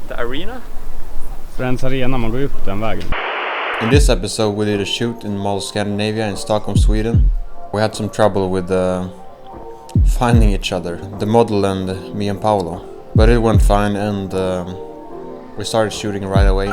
the arena? Friends Arena, man går upp den vägen. In this episode we did a shoot in Mall Scandinavia in Stockholm, Sweden. We had some trouble with finding each other, the model and me and Paolo. But it went fine and we started shooting right away.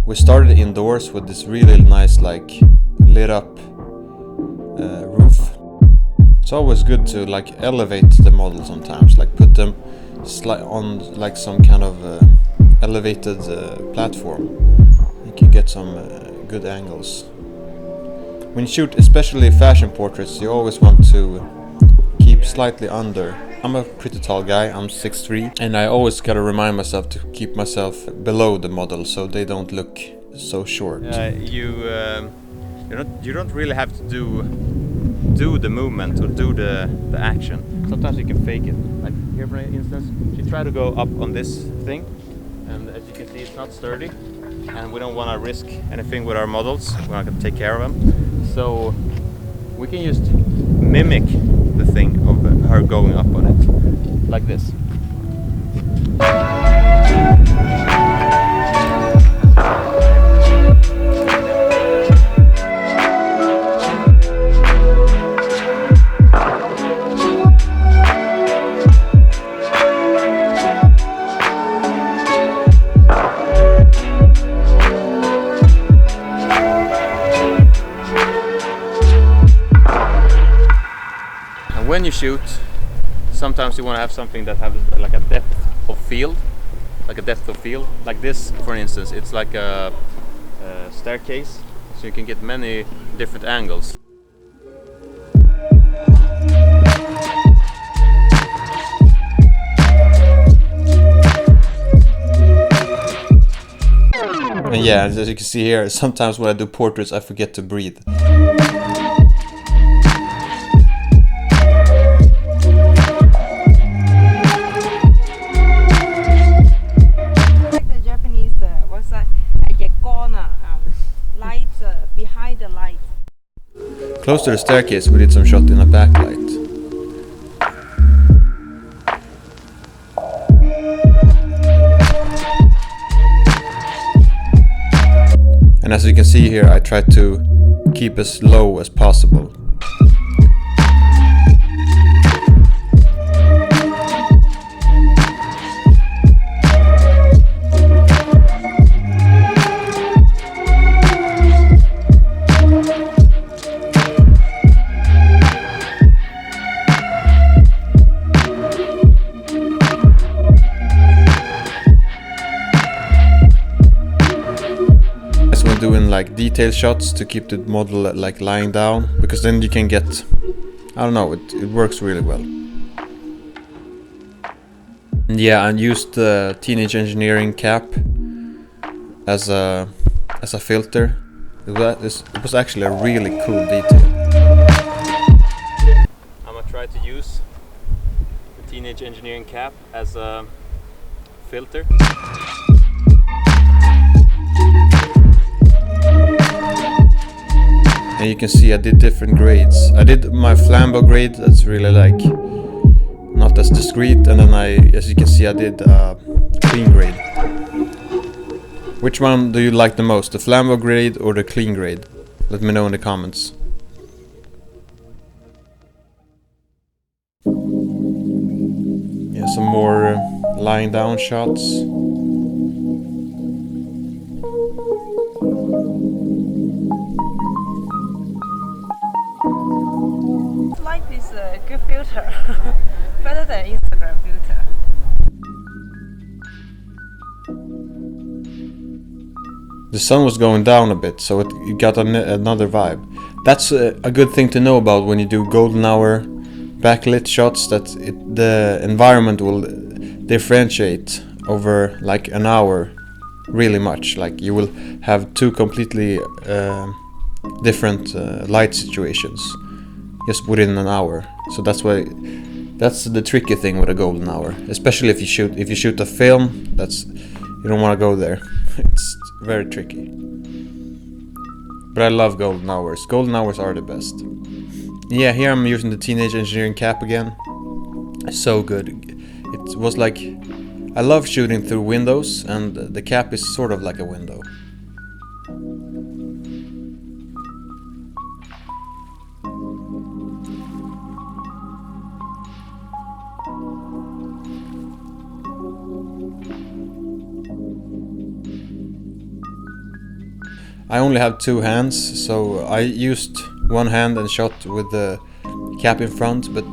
We started indoors with this really nice, like, lit up roof. It's always good to like elevate the model sometimes, like put them on like some kind of elevated platform. You can get some good angles. When you shoot especially fashion portraits, you always want to keep slightly under. I'm a pretty tall guy, I'm 6'3", and I always gotta remind myself to keep myself below the model so they don't look so short. You don't really have to do the movement or do the action. Sometimes you can fake it. Like here, for instance, you try to go up on this thing, and as you can see, it's not sturdy, and we don't want to risk anything with our models. We're not going to take care of them, so we can just mimic the thing of her going up on it, like this. When you shoot, sometimes you want to have something that has like a depth of field, like this, for instance. It's like a staircase, so you can get many different angles. And yeah, as you can see here, sometimes when I do portraits I forget to breathe. Close to the staircase we did some shot in a backlight. And as you can see here, I tried to keep as low as possible. Doing like detail shots to keep the model like lying down, because then you can get, I don't know, it works really well. And yeah, I used the Teenage Engineering cap as a filter. It was actually a really cool detail. I'm gonna try to use the Teenage Engineering cap as a filter. And you can see I did different grades. I did my FLAMBO grade, that's really like not as discreet, and then as you can see, I did clean grade. Which one do you like the most, the FLAMBO grade or the clean grade? Let me know in the comments. Yeah, some more lying down shots. Good filter, better than Instagram filter. The sun was going down a bit, so it got another vibe. That's a good thing to know about when you do golden hour backlit shots, that the environment will differentiate over like an hour really much. Like you will have two completely different light situations. just within an hour. So that's the tricky thing with a golden hour, especially if you shoot a film. You don't want to go there. It's very tricky. But I love golden hours. Golden hours are the best. Yeah, here I'm using the Teenage Engineering cap again. So good. It was like, I love shooting through windows, and the cap is sort of like a window. I only have two hands, so I used one hand and shot with the cap in front, but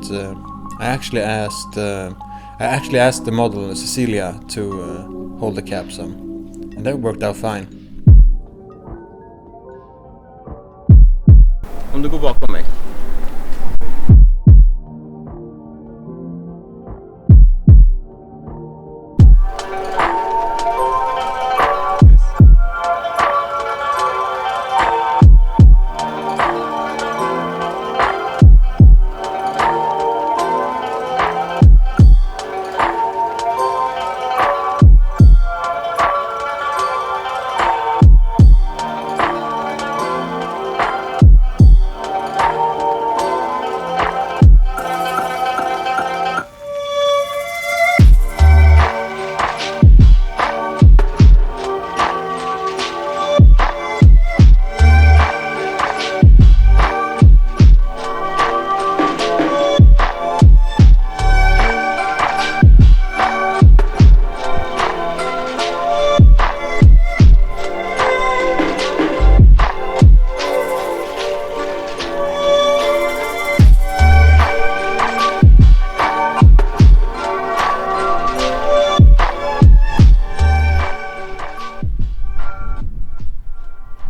I actually asked the model Cecilia to hold the cap some, and that worked out fine. Om du går bakom mig.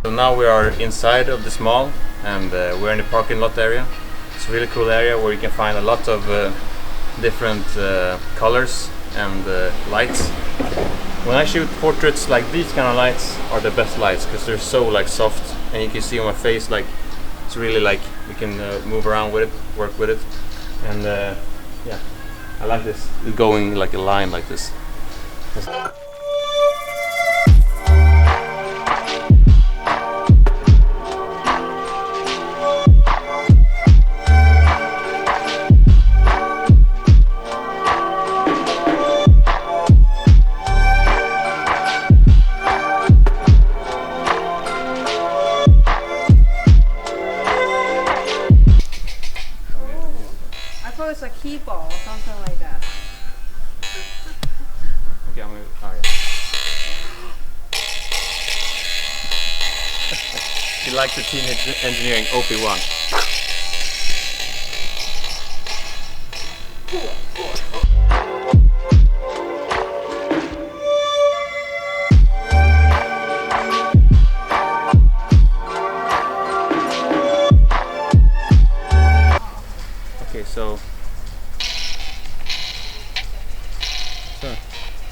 So now we are inside of this mall, and we're in the parking lot area. It's a really cool area where you can find a lot of different colors and lights. When I shoot portraits, like these kind of lights are the best lights because they're so like soft, and you can see on my face like it's really like we can move around with it, work with it, and yeah, I like this going like a line like this. It's a key ball or something like that. Okay, I'm gonna. Oh yeah. You like the Teenage Engineering OP1? Okay, so.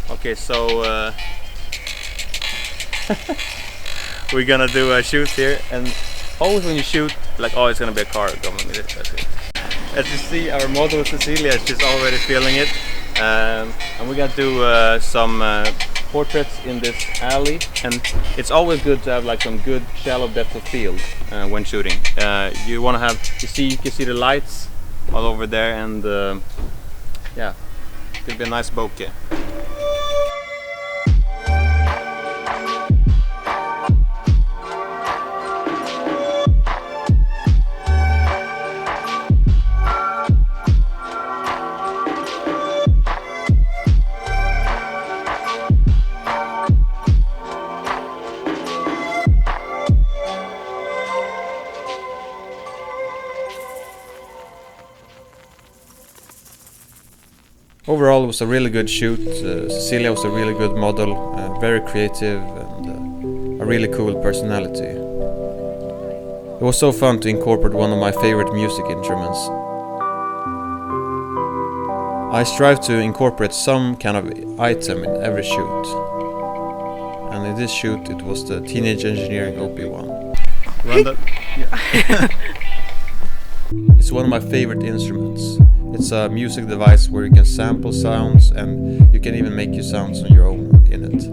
Okay, so we're gonna do a shoot here, and always when you shoot, like, oh, it's gonna be a car coming with it. As you see, our model Cecilia, she's already feeling it, and we're gonna do some portraits in this alley, and it's always good to have like some good shallow depth of field when shooting. You want to have, you can see the lights all over there, and yeah, it'll be a nice bokeh. Overall, it was a really good shoot. Cecilia was a really good model, very creative, and a really cool personality. It was so fun to incorporate one of my favorite music instruments. I strive to incorporate some kind of item in every shoot. And in this shoot, it was the Teenage Engineering OP1. Run that. Yeah. It's one of my favorite instruments. It's a music device where you can sample sounds and you can even make your sounds on your own in it.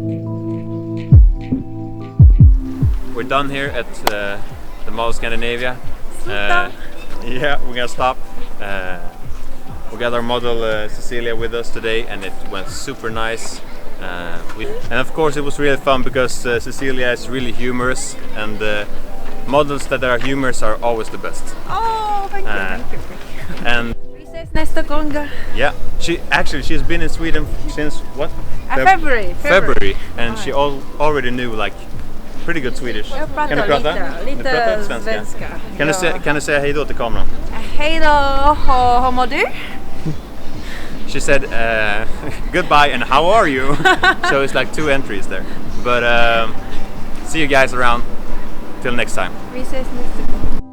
We're done here at the Mall of Scandinavia. Yeah, we're gonna stop. We got our model Cecilia with us today, and it went super nice. And of course it was really fun because Cecilia is really humorous, and models that are humorous are always the best. Oh, thank you. And Vi ses nästa gång. yeah, she's been in Sweden since what? February. And she already knew like pretty good Swedish. Jag pratar Kan du prata? lite Du pratar svenska. Kan du säga hej då till kameran? Hej då, hur mår du? She said goodbye and how are you? So it's like 2 entries there. But see you guys around. Till next time. Vi ses nästa gång.